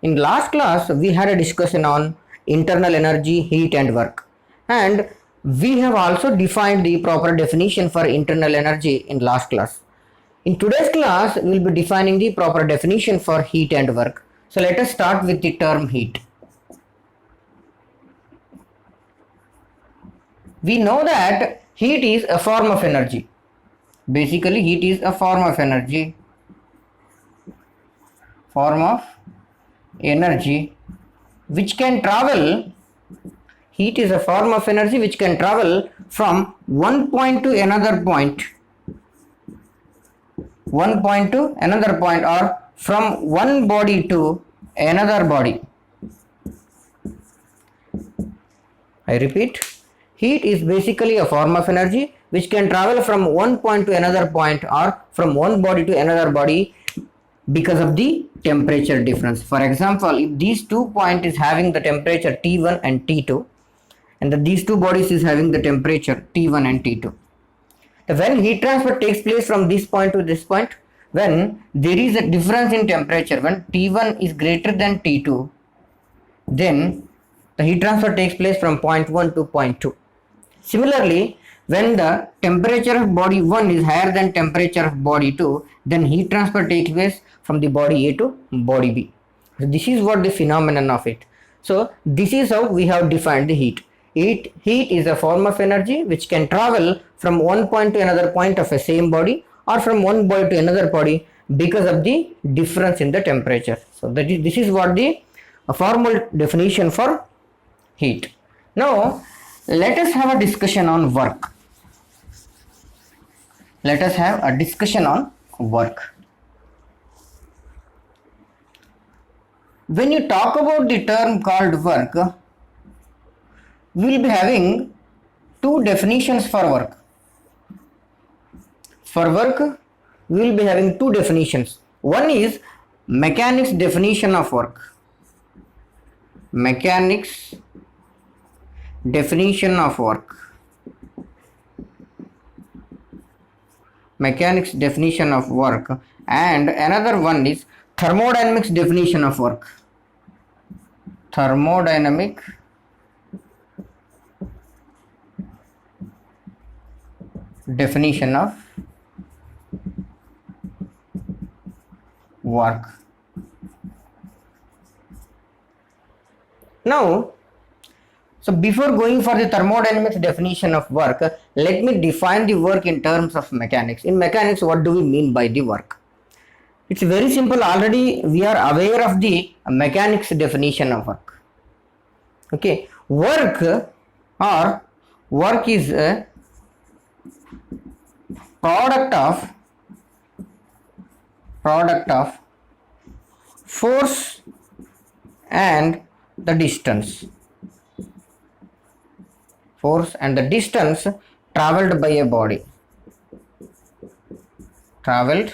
In last class, we had a discussion on internal energy, heat and work. And we have also defined the proper definition for internal energy in last class. In today's class, we will be defining the proper definition for heat and work. So let us start with the term heat. We know that heat is a form of energy. Basically, heat is a form of energy. Which can travel. Heat is a form of energy which can travel from one point to another point. Or from one body to another body. I repeat, heat is basically a form of energy which can travel from one point to another point or from one body to another body because of the temperature difference. For example, if these 2 points is having the temperature T1 and T2 and these two bodies is having the temperature T1 and T2. When heat transfer takes place from this point to this point, when there is a difference in temperature, when T1 is greater than T2, then the heat transfer takes place from point 1 to point 2. Similarly, when the temperature of body 1 is higher than temperature of body 2, then heat transfer takes place from the body A to body B. So this is what the phenomenon of it. So this is how we have defined the heat. Heat is a form of energy which can travel from one point to another point of a same body or from one body to another body because of the difference in the temperature. So this is what the formal definition for heat. Now let us have a discussion on work. Let us have a discussion on work. When you talk about the term called work, we will be having two definitions for work. For work, we will be having two definitions. One is mechanics definition of work. Mechanics definition of work. Mechanics definition of work, and another one is thermodynamics definition of work. Thermodynamic definition of work. Now, so before going for the thermodynamics definition of work, let me define the work in terms of mechanics. In mechanics, what do we mean by the work? It's very simple. Already we are aware of the mechanics definition of work. Okay, work is a product of force and the distance. Force and the distance traveled by a body. So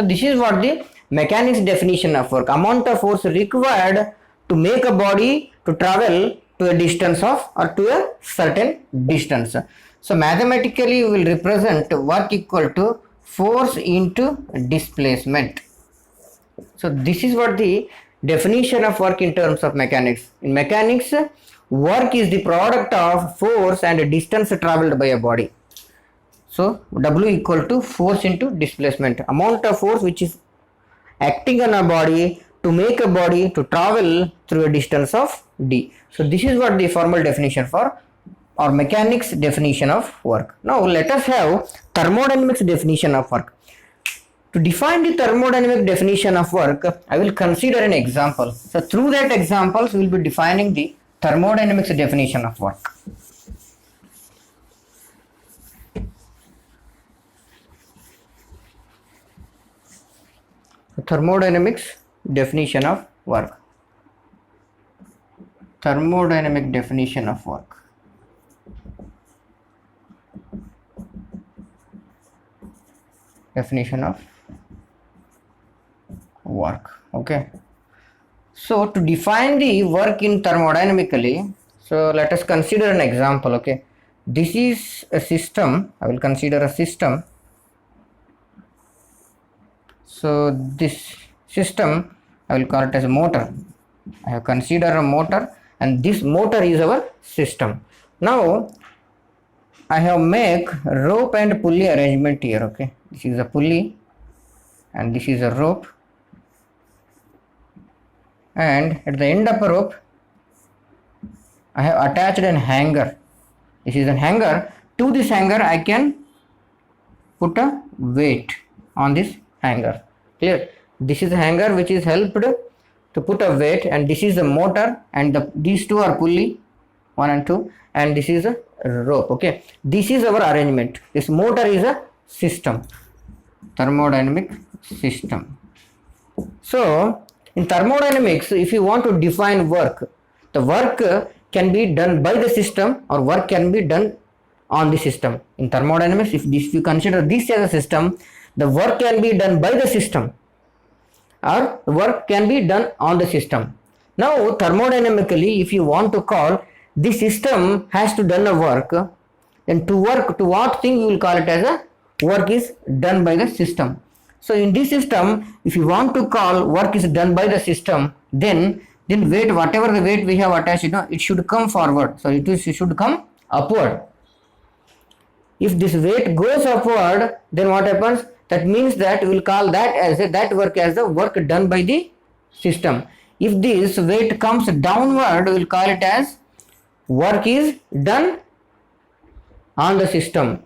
this is what the mechanics definition of work. Amount of force required to make a body to travel to a distance of or to a certain distance. So mathematically we will represent work equal to force into displacement. So this is what the definition of work in terms of mechanics. In mechanics, work is the product of force and distance traveled by a body. So W equal to force into displacement. Amount of force which is acting on a body to make a body to travel through a distance of d. So this is what the formal definition for or mechanics definition of work. Now let us have thermodynamics definition of work. To define the thermodynamic definition of work, I will consider an example. So through that examples, we will be defining the thermodynamics definition of work. Thermodynamics definition of work. Thermodynamic definition of work. Definition of work. Okay. So to define the work in thermodynamically, so let us consider an example. Okay. This is a system. I will consider a system. So this system I will call it as a motor. I have considered a motor, and this motor is our system. Now I have make rope and pulley arrangement here. Okay, this is a pulley and this is a rope, and at the end of a rope I have attached an hanger. This is a hanger. To this hanger I can put a weight on this hanger. Clear? This is a hanger which is helped to put a weight, and this is a motor, and these two are pulley 1 and 2, and this is a rope. Okay, this is our arrangement. This motor is a system, thermodynamic system. So in thermodynamics, if you want to define work, the work can be done by the system or work can be done on the system. In thermodynamics, if you consider this as a system, the work can be done by the system or work can be done on the system. Now thermodynamically, if you want to call the system has to done a work, then to what thing you will call it as a work is done by the system. So in this system, if you want to call work is done by the system, then weight, whatever the weight we have attached, it should come forward. So it should come upward. If this weight goes upward, then what happens? That means that we will call that as that work as the work done by the system. If this weight comes downward, we will call it as work is done on the system.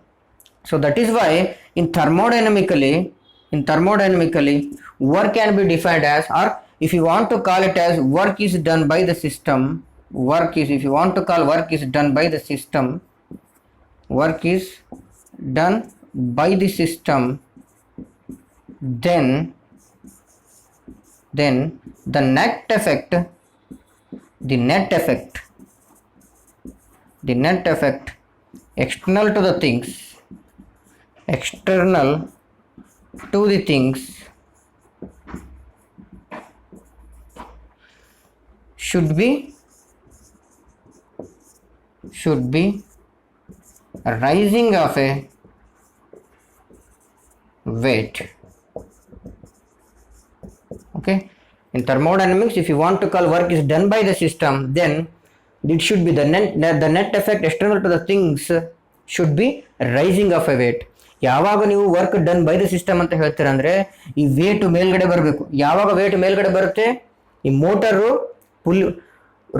So that is why in thermodynamically work can be defined as, or if you want to call it as work is done by the system, if you want to call work is done by the system, work is done by the system, then the net effect external to the things should be rising of a weight. Okay, in thermodynamics, if you want to call work is done by the system, then it should be the net effect external to the things should be rising of a weight. ಯಾವಾಗ ನೀವು work done by the system ಅಂತ ಹೇಳ್ತೀರ ಅಂದ್ರೆ ಈ wait ಮೇಲ್ಗಡೆ ಬರಬೇಕು. ಯಾವಾಗ weight ಮೇಲ್ಗಡೆ ಬರುತ್ತೆ, ಈ ಮೋಟರು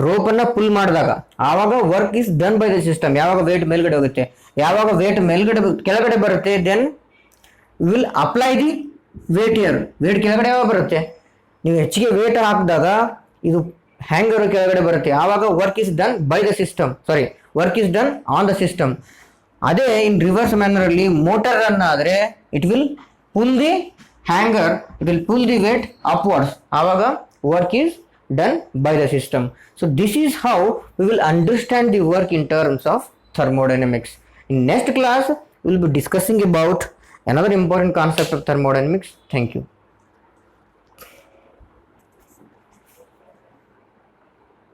ರೋಪನ್ನ ಪುಲ್ ಮಾಡಿದಾಗ ಆವಾಗ work is done by the system. ಯಾವಾಗ ವೇಟ್ ಮೇಲ್ಗಡೆ ಹೋಗುತ್ತೆ, ಯಾವಾಗ ವೇಟ್ ಕೆಳಗಡೆ ಬರುತ್ತೆ, then will apply the weight here. Weight ಕೆಳಗಡೆ ಯಾವಾಗ ಬರುತ್ತೆ, ನೀವು ಹೆಚ್ಚಿಗೆ ವೇಟ್ ಹಾಕಿದಾಗ ಇದು ಹ್ಯಾಂಗರ್ ಕೆಳಗಡೆ ಬರುತ್ತೆ, ಆವಾಗ work is done by the system, work is done on the system. ಅದೇ ಇನ್ ರಿವರ್ಸ್ ಮ್ಯಾನರ್ ಅಲ್ಲಿ ಮೋಟರ್ ರನ್ ಆದ್ರೆ it will pull the hanger, it will pull the weight upwards, ಆವಾಗ work is done by the system. So this is how we will understand the work in terms of thermodynamics. In next class we will be discussing about another important concept of thermodynamics. Thank you.